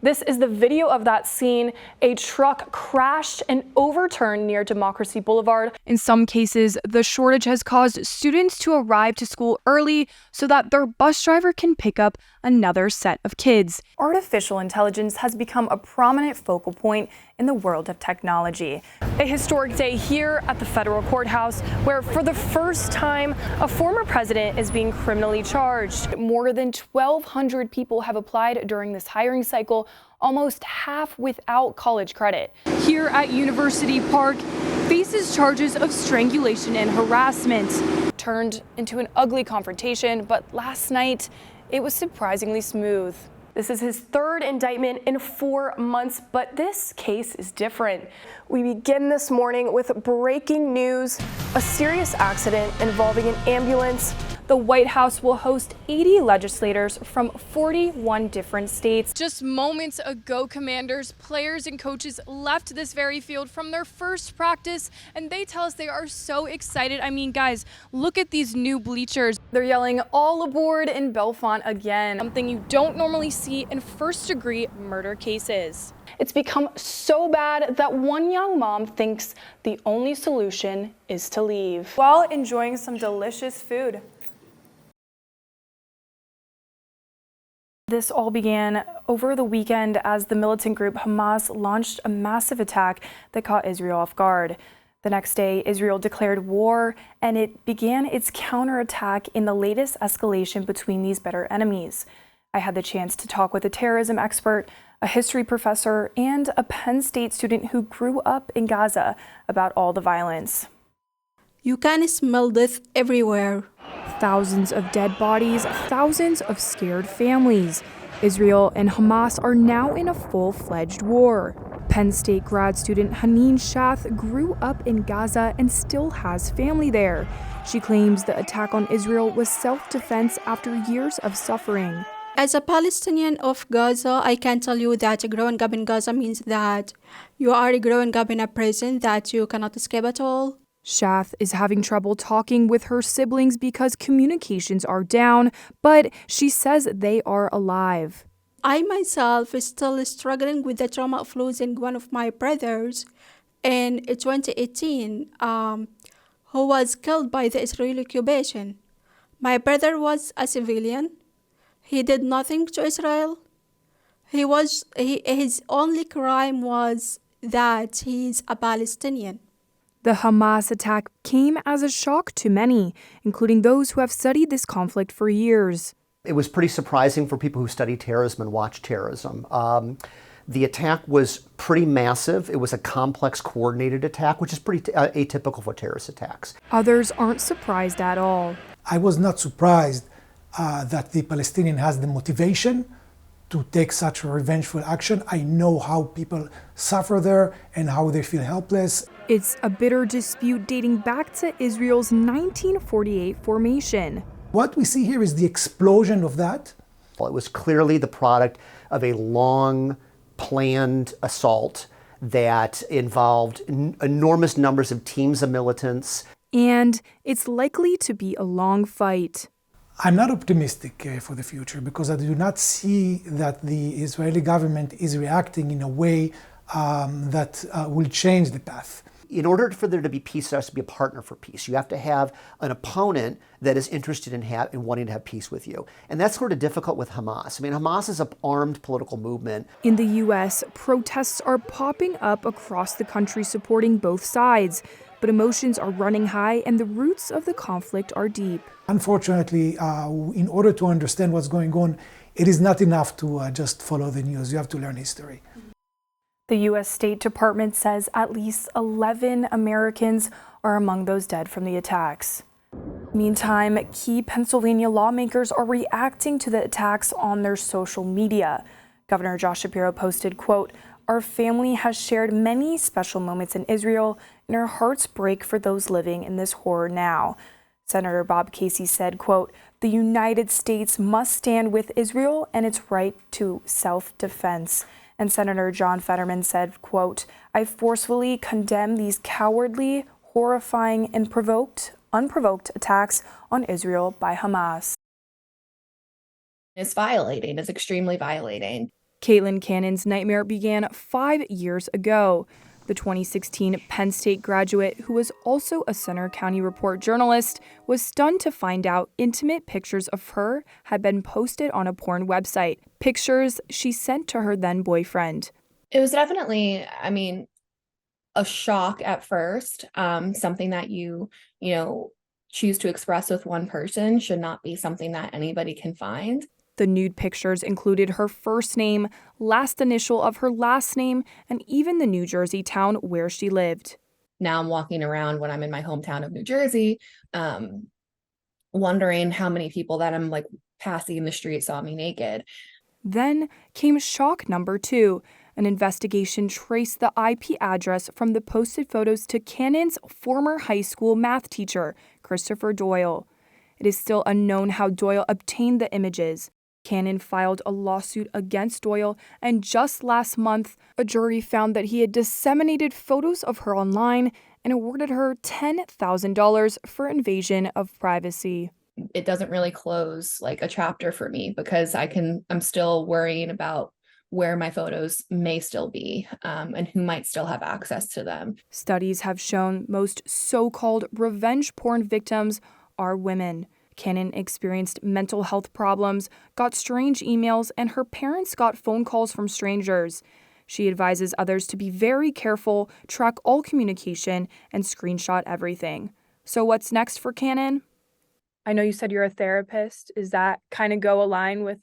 This is the video of that scene. A truck crashed and overturned near Democracy Boulevard. In some cases, the shortage has caused students to arrive to school early so that their bus driver can pick up another set of kids. Artificial intelligence has become a prominent focal point in the world of technology. A historic day here at the federal courthouse, where for the first time, a former president is being criminally charged. More than 1,200 people have applied during this hiring cycle, almost half without college credit. Here at University Park, faces charges of strangulation and harassment. Turned into an ugly confrontation, but last night, it was surprisingly smooth. This is his third indictment in 4 months, but this case is different. We begin this morning with breaking news: a serious accident involving an ambulance. The White House will host 80 legislators from 41 different states. Just moments ago, Commanders, players, and coaches left this very field from their first practice, and they tell us they are so excited. I mean, guys, look at these new bleachers. They're yelling "all aboard" in Bellefonte again, something you don't normally see in first-degree murder cases. It's become so bad that one young mom thinks the only solution is to leave while enjoying some delicious food. This all began over the weekend as the militant group Hamas launched a massive attack that caught Israel off guard. The next day, Israel declared war, and it began its counterattack in the latest escalation between these bitter enemies. I had the chance to talk with a terrorism expert, a history professor, and a Penn State student who grew up in Gaza about all the violence. You can smell death everywhere. Thousands of dead bodies, thousands of scared families. Israel and Hamas are now in a full-fledged war. Penn State grad student Haneen Shath grew up in Gaza and still has family there. She claims the attack on Israel was self-defense after years of suffering. As a Palestinian of Gaza, I can tell you that growing up in Gaza means that you are growing up in a prison that you cannot escape at all. Shath is having trouble talking with her siblings because communications are down, but she says they are alive. I myself is still struggling with the trauma of losing one of my brothers in 2018, who was killed by the Israeli occupation. My brother was a civilian. He did nothing to Israel. His only crime was that he's a Palestinian. The Hamas attack came as a shock to many, including those who have studied this conflict for years. It was pretty surprising for people who study terrorism and watch terrorism. The attack was pretty massive. It was a complex, coordinated attack, which is pretty atypical for terrorist attacks. Others aren't surprised at all. I was not surprised that the Palestinian has the motivation to take such a revengeful action. I know how people suffer there and how they feel helpless. It's a bitter dispute dating back to Israel's 1948 formation. What we see here is the explosion of that. Well, it was clearly the product of a long planned assault that involved enormous numbers of teams of militants. And it's likely to be a long fight. I'm not optimistic for the future because I do not see that the Israeli government is reacting in a way that will change the path. In order for there to be peace, there has to be a partner for peace. You have to have an opponent that is interested in wanting to have peace with you. And that's sort of difficult with Hamas. I mean, Hamas is an armed political movement. In the U.S., protests are popping up across the country supporting both sides. But emotions are running high and the roots of the conflict are deep. Unfortunately, in order to understand what's going on, it is not enough to just follow the news. You have to learn history. The U.S. State Department says at least 11 Americans are among those dead from the attacks. Meantime, key Pennsylvania lawmakers are reacting to the attacks on their social media. Governor Josh Shapiro posted, quote, "Our family has shared many special moments in Israel, and our hearts break for those living in this horror now." Senator Bob Casey said, quote, "The United States must stand with Israel and its right to self-defense." And Senator John Fetterman said, quote, "I forcefully condemn these cowardly, horrifying, and unprovoked attacks on Israel by Hamas." It's violating, it's extremely violating. Caitlin Cannon's nightmare began 5 years ago. The 2016 Penn State graduate, who was also a Center County Report journalist, was stunned to find out intimate pictures of her had been posted on a porn website, pictures she sent to her then boyfriend. It was definitely, a shock at first. Something that you choose to express with one person should not be something that anybody can find. The nude pictures included her first name, last initial of her last name, and even the New Jersey town where she lived. Now I'm walking around when I'm in my hometown of New Jersey, wondering how many people that I'm passing in the street saw me naked. Then came shock number 2. An investigation traced the IP address from the posted photos to Cannon's former high school math teacher, Christopher Doyle. It is still unknown how Doyle obtained the images. Cannon filed a lawsuit against Doyle, and just last month, a jury found that he had disseminated photos of her online and awarded her $10,000 for invasion of privacy. It doesn't really close a chapter for me because I'm still worrying about where my photos may still be and who might still have access to them. Studies have shown most so-called revenge porn victims are women. Cannon experienced mental health problems, got strange emails, and her parents got phone calls from strangers. She advises others to be very careful, track all communication, and screenshot everything. So what's next for Cannon? I know you said you're a therapist. Is that kind of go align with,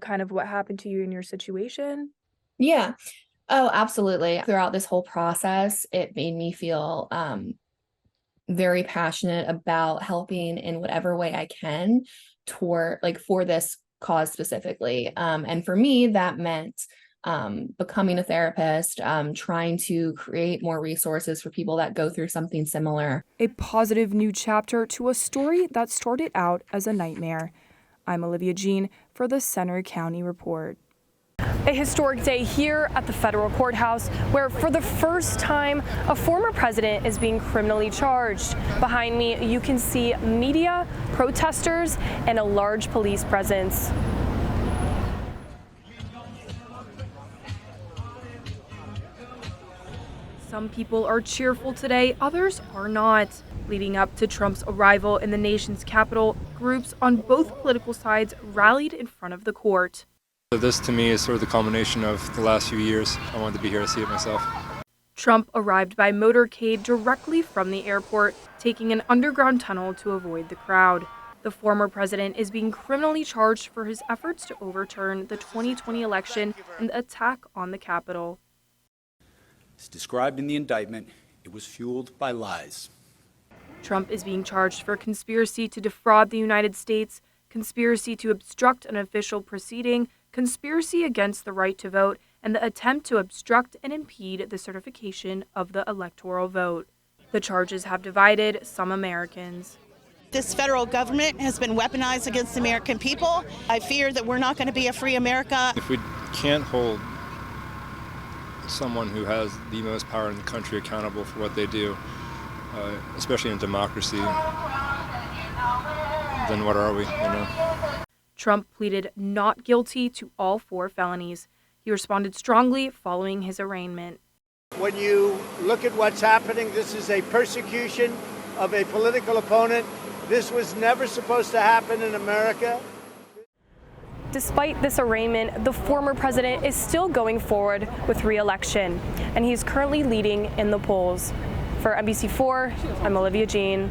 kind of what happened to you in your situation? Yeah. Oh, absolutely. Throughout this whole process, it made me feel very passionate about helping in whatever way I can for this cause specifically. And for me, that meant becoming a therapist, trying to create more resources for people that go through something similar. A positive new chapter to a story that started out as a nightmare. I'm Olivia Jean for the Center County Report. A historic day here at the federal courthouse where for the first time a former president is being criminally charged. Behind me you can see media, protesters, and a large police presence. Some people are cheerful today, others are not. Leading up to Trump's arrival in the nation's capital, groups on both political sides rallied in front of the court. This to me is sort of the culmination of the last few years. I wanted to be here to see it myself. Trump arrived by motorcade directly from the airport, taking an underground tunnel to avoid the crowd. The former president is being criminally charged for his efforts to overturn the 2020 election and the attack on the Capitol. As described in the indictment, it was fueled by lies. Trump is being charged for conspiracy to defraud the United States, conspiracy to obstruct an official proceeding, conspiracy against the right to vote, and the attempt to obstruct and impede the certification of the electoral vote. The charges have divided some Americans. This federal government has been weaponized against the American people. I fear that we're not going to be a free America. If we can't hold someone who has the most power in the country accountable for what they do, especially in a democracy, then what are we, Trump pleaded not guilty to all 4 felonies. He responded strongly following his arraignment. When you look at what's happening, this is a persecution of a political opponent. This was never supposed to happen in America. Despite this arraignment, the former president is still going forward with re-election, and he's currently leading in the polls. For NBC4, I'm Olivia Jean.